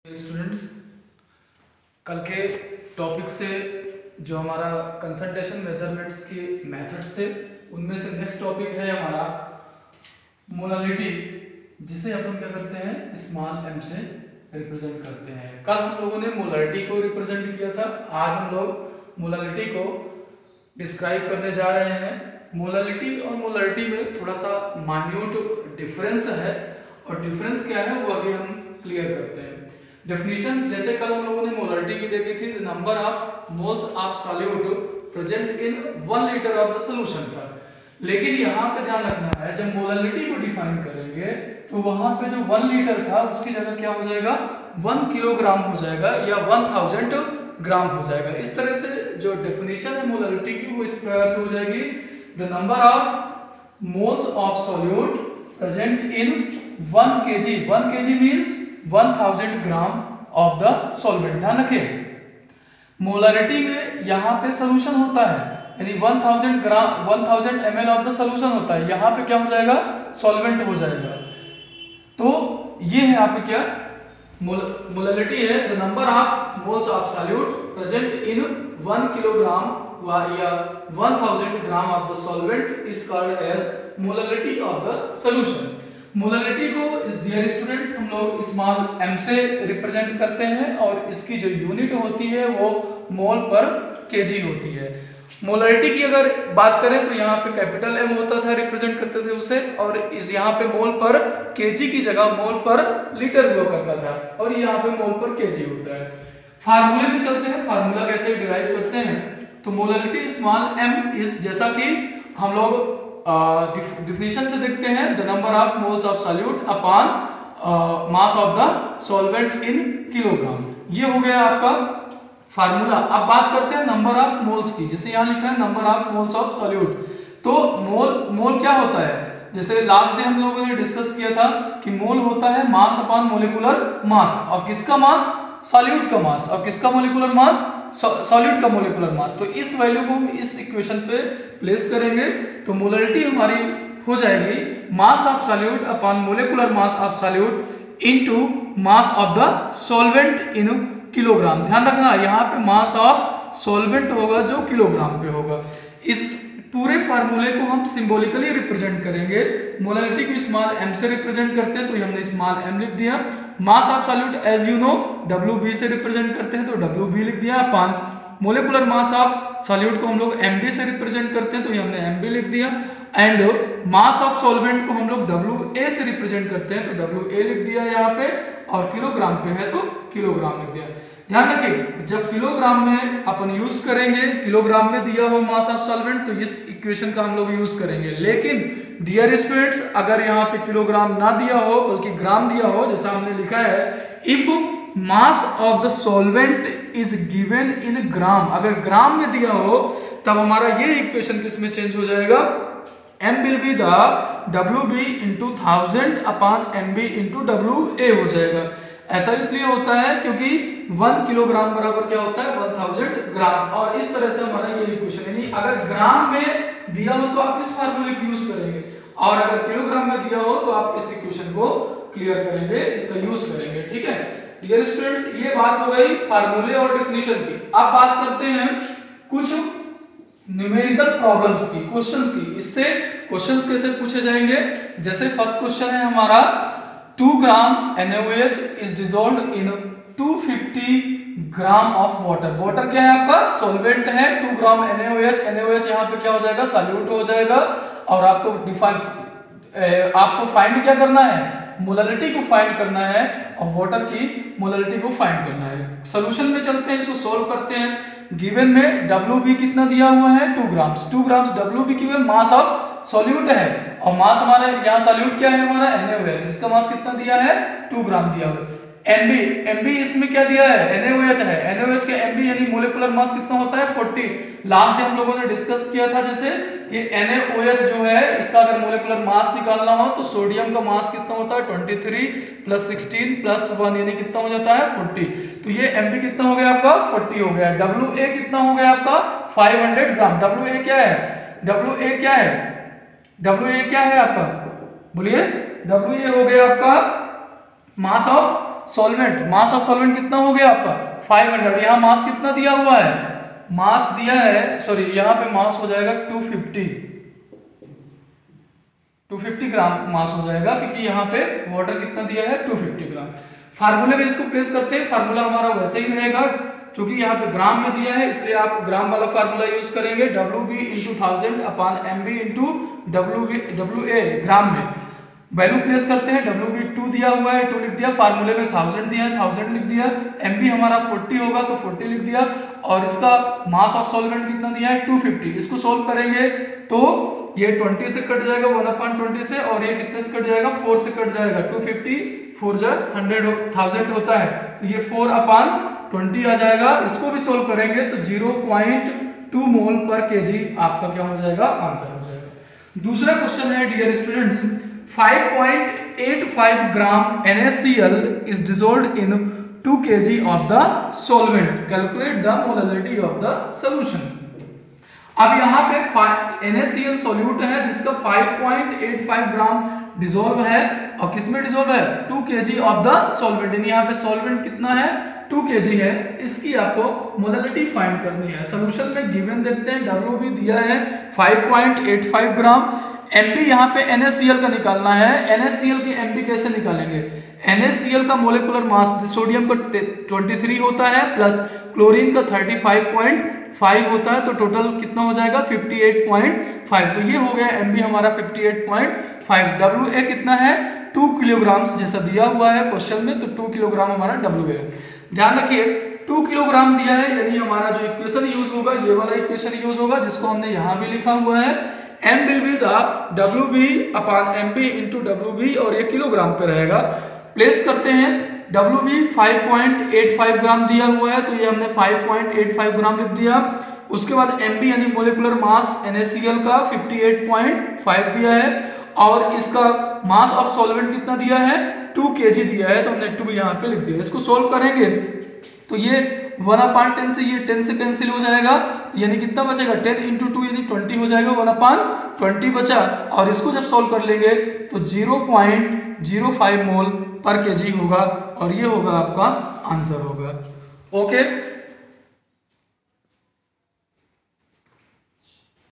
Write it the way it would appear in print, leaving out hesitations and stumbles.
Students, कल के topic से जो हमारा कंसंट्रेशन मेजरमेंट्स के मेथड्स थे उनमें से नेक्स्ट टॉपिक है हमारा मोलालिटी, जिसे अपन क्या करते हैं स्मॉल एम से रिप्रेजेंट करते हैं। कल हम लोगों ने मोलालिटी को रिप्रेजेंट किया था, आज हम लोग मोलालिटी को डिस्क्राइब करने जा रहे हैं। मोलालिटी और मोलालिटी में थोड़ा सा माइन्यूट डिफरेंस है और डिफरेंस क्या है वो अभी हम क्लियर करते हैं। डेफिनेशन जैसे कल हम लोगों ने मोलालिटी की देखी थी, the number of moles of solute present in 1 litre of the solution था। लेकिन यहाँ पे ध्यान रखना है, जब मोलालिटी को डिफाइन करेंगे तो वहां पे जो 1 लीटर था उसकी जगह क्या हो जाएगा 1 किलोग्राम हो जाएगा या 1000 ग्राम हो जाएगा। इस तरह से जो डेफिनेशन है मोलालिटी की वो इस प्रकार से हो जाएगी, the number of moles of solute present in 1 kg। 1 kg means 1000 gram of the solvent. ध्यान रखें, मोलारिटी में यहाँ पे सोल्यूशन होता है, यानी 1000 ग्राम 1000 ml ऑफ द सोल्यूशन होता है, यहाँ पे क्या हो जाएगा सॉल्वेंट हो जाएगा। तो ये है आपके क्या मोलालिटी है, the number of moles of solute present in 1 kilogram या 1000 gram of the solvent is called as molality of the solution. Molality को डियर स्टूडेंट्स हम लोग स्मॉल m से रिप्रेजेंट करते हैं और इसकी जो यूनिट होती है वो मोल पर केजी होती है। मोलालिटी की अगर बात करें तो यहाँ पे कैपिटल M होता था, रिप्रेजेंट करते थे उसे, और इस यहाँ पे मोल पर केजी की जगह मोल पर लीटर हुआ करता था और यहाँ पे मोल पर केजी होता है। फार्मूले में चलते हैं, फार्मूला कैसे डिराइव करते हैं। तो मोलालिटी स्मॉल m इज, जैसा कि हम लोग डिफिनेशन से देखते हैं, the number of moles of solute upon mass of the solvent in kilogram. ये हो गया आपका फार्मूला। अब बात करते हैं नंबर ऑफ मोल्स की, जैसे यहाँ लिखा है number of moles of solute. तो मोल क्या होता है, जैसे लास्ट डे हम लोगों ने डिस्कस किया था कि मोल होता है मास अपॉन मोलिकुलर मास, और किसका मास सॉल्यूट का मास, और किसका मोलिकुलर मास सॉल्यूट का मोलिकुलर मास। तो इस वैल्यू को हम इस इक्वेशन पे प्लेस करेंगे तो मोलालिटी हमारी हो जाएगी मास of solute upon molecular mass of solute into mass of the solvent in kilogram. ध्यान रखना यहाँ पे मास ऑफ सॉल्वेंट होगा जो किलोग्राम पे होगा। इस पूरे फार्मूले को हम सिंबॉलिकली रिप्रेजेंट करेंगे। मोलालिटी को स्मॉल m से रिप्रेजेंट करते हैं तो हमने स्मॉल m लिख दिया। Mass of solute as you know WB से रिप्रेजेंट करते हैं तो WB लिख दिया। Upon molecular mass of solute को हम लोग MD से रिप्रेजेंट करते हैं तो हमने MB लिख दिया। एंड मास ऑफ सॉल्वेंट को हम लोग WA से रिप्रेजेंट करते हैं तो WA लिख दिया यहाँ पे, और किलोग्राम पे है तो किलोग्राम लिख दिया। ध्यान रखिए, जब किलोग्राम में अपन यूज करेंगे, किलोग्राम में दिया हो मास ऑफ सॉल्वेंट तो इस इक्वेशन का हम लोग यूज करेंगे। लेकिन डियर स्टूडेंट्स, अगर यहाँ पे किलोग्राम ना दिया हो बल्कि ग्राम दिया हो, जैसा हमने लिखा है, if mass of the solvent is given in gram, अगर ग्राम में दिया हो तब हमारा ये इक्वेशन किस में चेंज हो जाएगा, m will be the WB into 1000 upon MB into WA हो जाएगा। ऐसा इसलिए होता है क्योंकि 1 किलोग्राम बराबर क्या होता है 1000 ग्राम, और इस तरह से हमारा ये इक्वेशन, यानी अगर ग्राम में दिया हो तो आप इस फार्मूले को यूज करेंगे, और अगर किलोग्राम में दिया हो तो आप इस इक्वेशन को क्लियर करेंगे, इसका यूज करेंगे। ठीक है डियर स्टूडेंट्स, ये बात हो गई फार्मूले और डेफिनेशन की। अब बात करते हैं कुछ न्यूमेरिकल प्रॉब्लम्स की, क्वेश्चंस की। इससे क्वेश्चंस कैसे पूछे जाएंगे, जैसे फर्स्ट क्वेश्चन है हमारा 2 ग्राम NaOH is dissolved in 250 gram of water. Water क्या है आपका सॉल्वेंट है, 2 ग्राम NaOH, NaOH यहाँ पे क्या हो जाएगा सॉल्यूट हो जाएगा, और आपको फाइंड क्या करना है, मोलालिटी को फाइंड करना है और वाटर की मोलालिटी को फाइंड करना है। सॉल्यूशन में चलते हैं, इसको सॉल्व करते हैं। गिवन में WB कितना दिया हुआ है 2 ग्राम्स, 2 ग्राम्स WB की हुआ मास ऑफ सॉल्यूट है, और मास हमारे यहाँ सॉल्यूट क्या है हमारा NaOH, जिसका मास कितना दिया है 2 ग्राम दिया हुआ है। MB इसमें क्या दिया है NaOH है, NaOH का MB यानी मोलिकुलर मास कितना होता है 40। लास्ट डे हम लोगों ने डिस्कस किया था जैसे ये NaOH जो है इसका अगर मोलिकुलर मास निकालना हो तो सोडियम का मास कितना होता है 23 + 16 + 1 यानी कितना हो जाता है 40। तो ये MB कितना हो गया आपका 40 हो गया। WA कितना हो गया आपका 500 ग्राम। WA क्या है, WA क्या है, WA क्या है आपका बोलिए, WA हो गया आपका mass of solvent, mass of solvent कितना हो गया आपका 500। यहाँ मास कितना दिया हुआ है, मास दिया है, सॉरी यहाँ पे मास हो जाएगा 250 ग्राम मास हो जाएगा, क्योंकि यहाँ पे वाटर कितना दिया है 250 ग्राम। फार्मूले में इसको प्लेस करते हैं, फार्मूला हमारा वैसे ही रहेगा, क्योंकि यहाँ पे ग्राम में दिया है इसलिए आप ग्राम वाला फार्मूला यूज करेंगे, WB × 1000 अपॉन MB × WA ग्राम में वैल्यू प्लेस करते हैं। WB 2 दिया हुआ है, 2 लिख दिया, फार्मूले में 1000 दिया है 1000 लिख दिया, MB हमारा 40 होगा तो 40 लिख दिया, और इसका मास ऑफ सॉल्वेंट कितना दिया है 250। इसको सोल्व करेंगे तो ये 20 से कट जाएगा 1/20 से, और ये कितने से कट जाएगा 4 से कट जाएगा, 250 4 जा 1000 होता है, तो ये 4/20 आ जाएगा। इसको भी सोल्व करेंगे तो 0.2 मोल पर केजी आपका क्या हो जाएगा, आंसर हो जाएगा। दूसरा क्वेश्चन है dear students, 5.85 gram NaCl is dissolved in 2 kg of the solvent. Calculate the molality of the solution. अब यहाँ पे NaCl सॉल्यूट है जिसका 5.85 ग्राम डिसॉल्व है, और किसमें डिसॉल्व है 2 kg ऑफ द सॉल्वेंट, यानी यहाँ पे सॉल्वेंट कितना है 2 kg है, इसकी आपको मोलालिटी फाइंड करनी है। सोल्यूशन में गिवन देखते हैं, WB दिया है 5.85 ग्राम, MB यहाँ पे NaCl का निकालना है। NaCl की MB कैसे निकालेंगे, NaCl का मोलिकुलर मास सोडियम का 23 होता है प्लस क्लोरीन का 35.5 होता है, तो टोटल कितना हो जाएगा 58.5, तो ये हो गया MB हमारा 58.5। WA कितना है 2 किलोग्राम जैसा दिया हुआ है क्वेश्चन में, तो 2 किलोग्राम हमारा WA। ध्यान रखिए 2 किलोग्राम दिया है, यानी हमारा जो इक्वेशन यूज होगा ये वाला इक्वेशन यूज होगा, जिसको हमने यहाँ भी लिखा हुआ है, M will be the WB upon MB into WB, और ये किलोग्राम पे रहेगा। प्लेस करते हैं, WB 5.85 ग्राम दिया हुआ है, तो ये हमने 5.85 ग्राम लिख दिया। उसके बाद MB यानी मोलिकुलर मास NaCl का 58.5 दिया है, और इसका मास ऑफ सॉल्वेंट कितना दिया है 2 kg दिया है, तो हमने 2 यहाँ पे लिख दिया। इसको सोल्व करेंगे तो ये 1/10 से ये 10 से कैंसिल हो जाएगा, यानी कितना बचेगा 10 × 2 यानी 20 हो जाएगा, 1/20 बचा, और इसको जब सॉल्व कर लेंगे तो 0.05 मोल पर केजी होगा, और ये होगा आपका आंसर होगा। ओके।